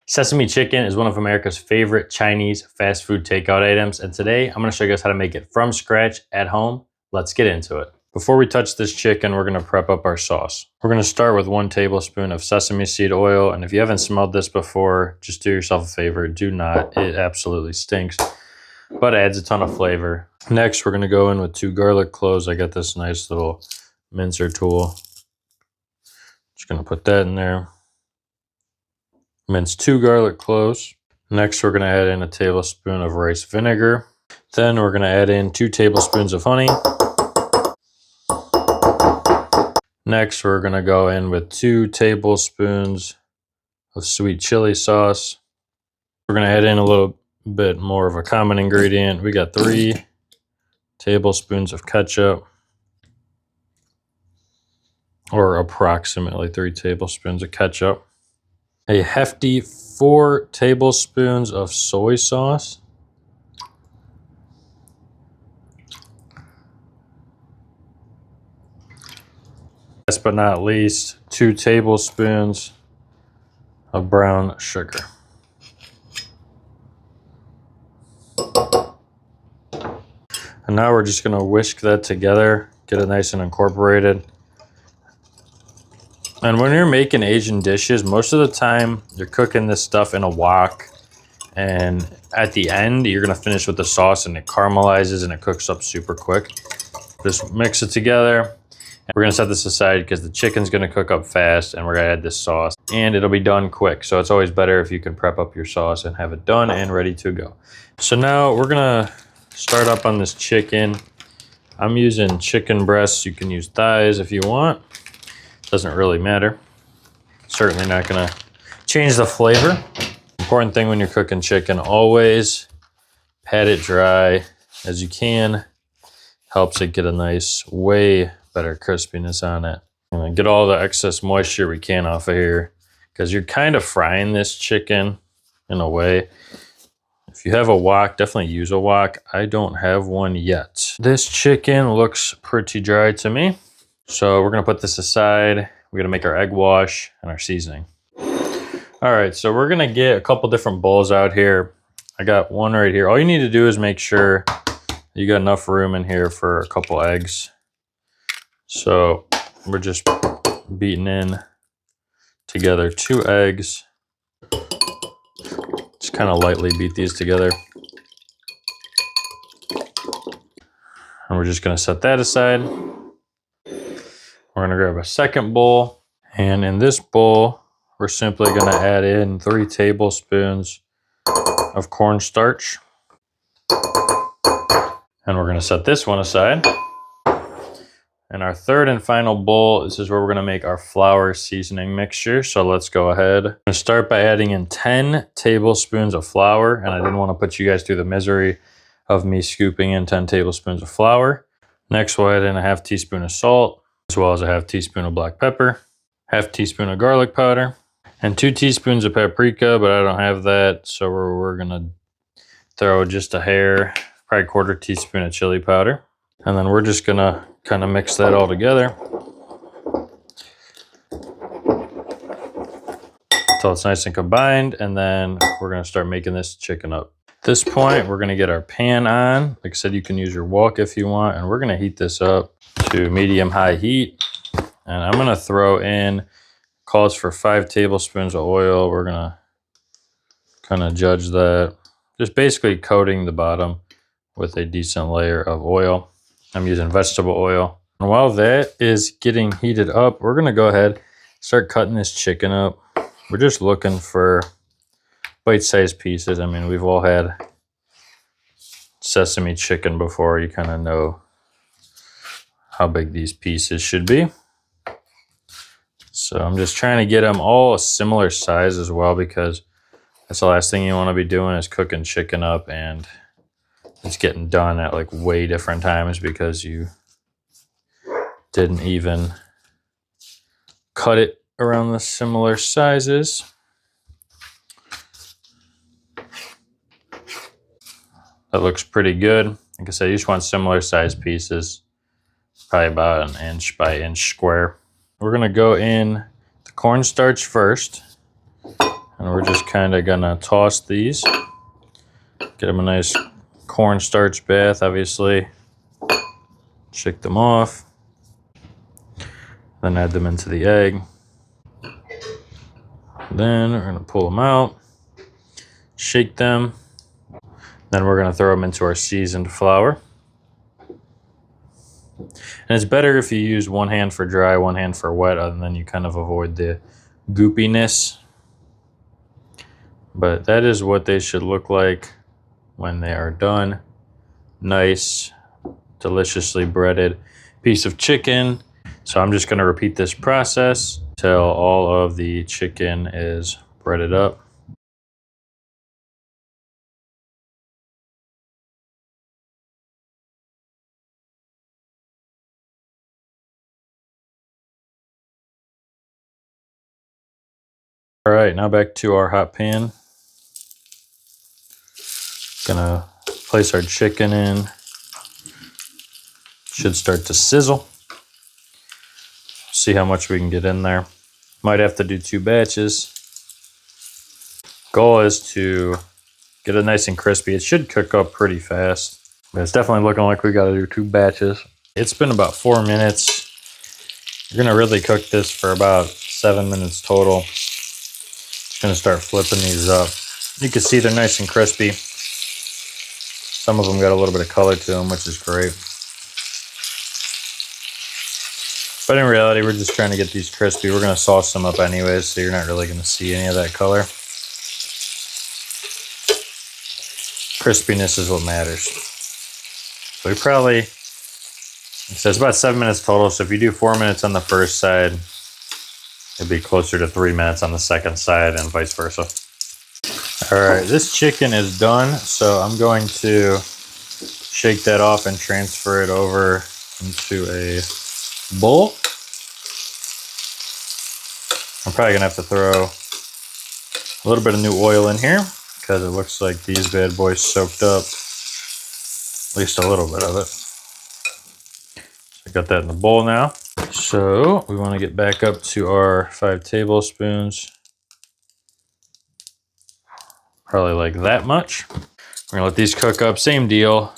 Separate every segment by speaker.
Speaker 1: Sesame chicken is one of America's favorite Chinese fast food takeout items, and today I'm going to show you guys how to make it from scratch at home. Let's get into it. Before we touch this chicken, we're going to prep up our sauce. We're going to start with 1 tablespoon of sesame seed oil, and if you haven't smelled this before, just do yourself a favor. Do not. It absolutely stinks, but adds a ton of flavor. Next, we're going to go in with 2 garlic cloves. I got this nice little mincer tool. Just going to put that in there. Mince 2 garlic cloves. Next, we're going to add in a tablespoon of rice vinegar. Then we're going to add in 2 tablespoons of honey. Next, we're going to go in with 2 tablespoons of sweet chili sauce. We're going to add in a little bit more of a common ingredient. We got 3 tablespoons of ketchup, or approximately 3 tablespoons of ketchup. A hefty 4 tablespoons of soy sauce. Last but not least, 2 tablespoons of brown sugar. And now we're just going to whisk that together, get it nice and incorporated. And when you're making Asian dishes, most of the time you're cooking this stuff in a wok, and at the end you're going to finish with the sauce and it caramelizes and it cooks up super quick. Just mix it together. We're going to set this aside because the chicken's going to cook up fast, and we're going to add this sauce and it'll be done quick. So it's always better if you can prep up your sauce and have it done and ready to go. So now we're going to start up on this chicken. I'm using chicken breasts. You can use thighs if you want. Doesn't really matter. Certainly not going to change the flavor. Important thing when you're cooking chicken, always pat it dry as you can. Helps it get a nice, way better crispiness on it. And get all the excess moisture we can off of here, because you're kind of frying this chicken in a way. If you have a wok, definitely use a wok. I don't have one yet. This chicken looks pretty dry to me. So we're going to put this aside. We're going to make our egg wash and our seasoning. All right, so we're going to get a couple different bowls out here. I got one right here. All you need to do is make sure you got enough room in here for a couple eggs. So we're just beating in together 2 eggs. Just kind of lightly beat these together. And we're just going to set that aside. We're going to grab a second bowl, and in this bowl, we're simply going to add in 3 tablespoons of cornstarch. And we're going to set this one aside. And our third and final bowl, this is where we're going to make our flour seasoning mixture. So let's go ahead. I'm going to start by adding in 10 tablespoons of flour, and I didn't want to put you guys through the misery of me scooping in 10 tablespoons of flour. Next, we'll add in a ½ teaspoon of salt, as well as a ½ teaspoon of black pepper, ½ teaspoon of garlic powder, and 2 teaspoons of paprika, but I don't have that, so we're gonna throw just a hair, probably ¼ teaspoon of chili powder. And then we're just gonna kind of mix that all together until it's nice and combined, and then we're gonna start making this chicken up. At this point, we're gonna get our pan on. Like I said, you can use your wok if you want, and we're gonna heat this up to medium-high heat. And I'm gonna throw in, calls for 5 tablespoons of oil. We're gonna kind of judge that. Just basically coating the bottom with a decent layer of oil. I'm using vegetable oil. And while that is getting heated up, we're gonna go ahead, start cutting this chicken up. We're just looking for bite-sized pieces. I mean, we've all had sesame chicken before. You kind of know how big these pieces should be. So I'm just trying to get them all a similar size as well, because that's the last thing you want to be doing is cooking chicken up and it's getting done at like way different times because you didn't even cut it around the similar sizes. That looks pretty good. Like I said, you just want similar size pieces, probably about 1 inch by inch square. We're gonna go in the cornstarch first. And we're just kind of gonna toss these. Get them a nice cornstarch bath, obviously. Shake them off. Then add them into the egg. Then we're gonna pull them out. Shake them. Then we're gonna throw them into our seasoned flour. And it's better if you use one hand for dry, one hand for wet, and then you kind of avoid the goopiness. But that is what they should look like when they are done. Nice, deliciously breaded piece of chicken. So I'm just gonna repeat this process till all of the chicken is breaded up. All right, now back to our hot pan. Gonna place our chicken in. Should start to sizzle. See how much we can get in there. Might have to do 2 batches. Goal is to get it nice and crispy. It should cook up pretty fast. But it's definitely looking like we gotta do 2 batches. It's been about 4 minutes. You're gonna really cook this for about 7 minutes total. Just gonna start flipping these up. You can see they're nice and crispy. Some of them got a little bit of color to them, which is great. But in reality, we're just trying to get these crispy. We're gonna sauce them up anyways, so you're not really gonna see any of that color. Crispiness is what matters. So we probably, it says about 7 minutes total. So if you do 4 minutes on the first side, it'd be closer to 3 minutes on the second side and vice versa. All right, this chicken is done. So I'm going to shake that off and transfer it over into a bowl. I'm probably gonna have to throw a little bit of new oil in here because it looks like these bad boys soaked up at least a little bit of it. So I got that in the bowl now. So we want to get back up to our 5 tablespoons. Probably like that much. We're gonna let these cook up, same deal.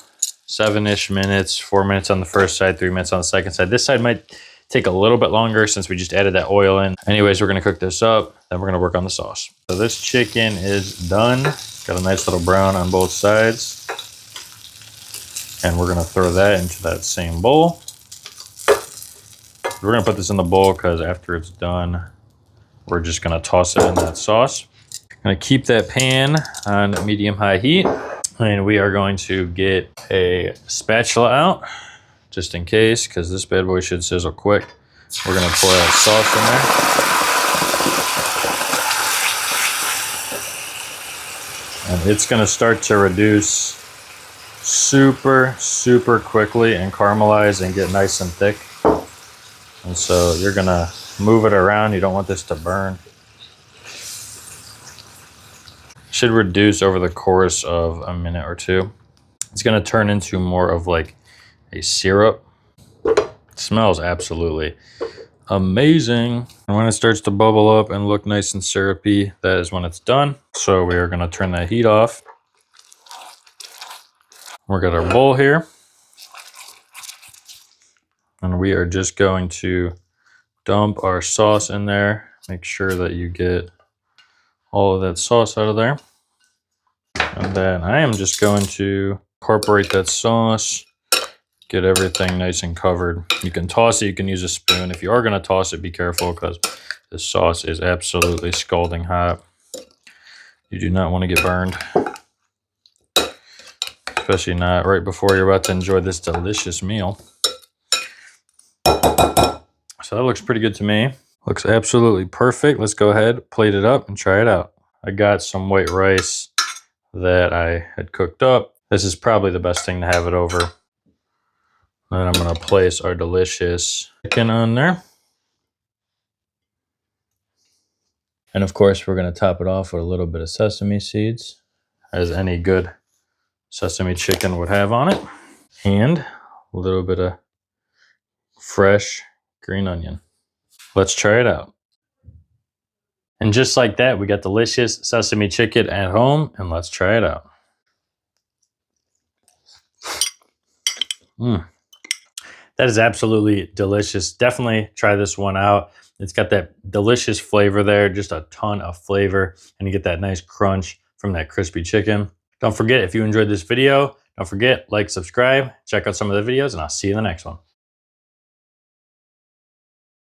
Speaker 1: 7-ish minutes, 4 minutes on the first side, 3 minutes on the second side. This side might take a little bit longer since we just added that oil in. Anyways, we're gonna cook this up, then we're gonna work on the sauce. So this chicken is done. Got a nice little brown on both sides. And we're gonna throw that into that same bowl. We're gonna put this in the bowl because after it's done, we're just gonna toss it in that sauce. Gonna keep that pan on medium-high heat. And we are going to get a spatula out, just in case, because this bad boy should sizzle quick. We're gonna pour that sauce in there. And it's gonna start to reduce super, super quickly and caramelize and get nice and thick. And so you're gonna move it around. You don't want this to burn. Should reduce over the course of a minute or 2. It's gonna turn into more of like a syrup. It smells absolutely amazing. And when it starts to bubble up and look nice and syrupy, that is when it's done. So we are gonna turn that heat off. We've got our bowl here. And we are just going to dump our sauce in there. Make sure that you get all of that sauce out of there. And then I am just going to incorporate that sauce, get everything nice and covered. You can toss it, you can use a spoon. If you are gonna toss it, be careful because this sauce is absolutely scalding hot. You do not want to get burned. Especially not right before you're about to enjoy this delicious meal. So that looks pretty good to me. Looks absolutely perfect. Let's go ahead, plate it up and try it out. I got some white rice that I had cooked up. This is probably the best thing to have it over. Then I'm gonna place our delicious chicken on there. And of course, we're gonna top it off with a little bit of sesame seeds, as any good sesame chicken would have on it. And a little bit of fresh green onion. Let's try it out. And just like that, we got delicious sesame chicken at home, and let's try it out. That is absolutely delicious. Definitely try this one out. It's got that delicious flavor there, just a ton of flavor, and you get that nice crunch from that crispy chicken. Don't forget, if you enjoyed this video, don't forget, like, subscribe, check out some of the videos, and I'll see you in the next one.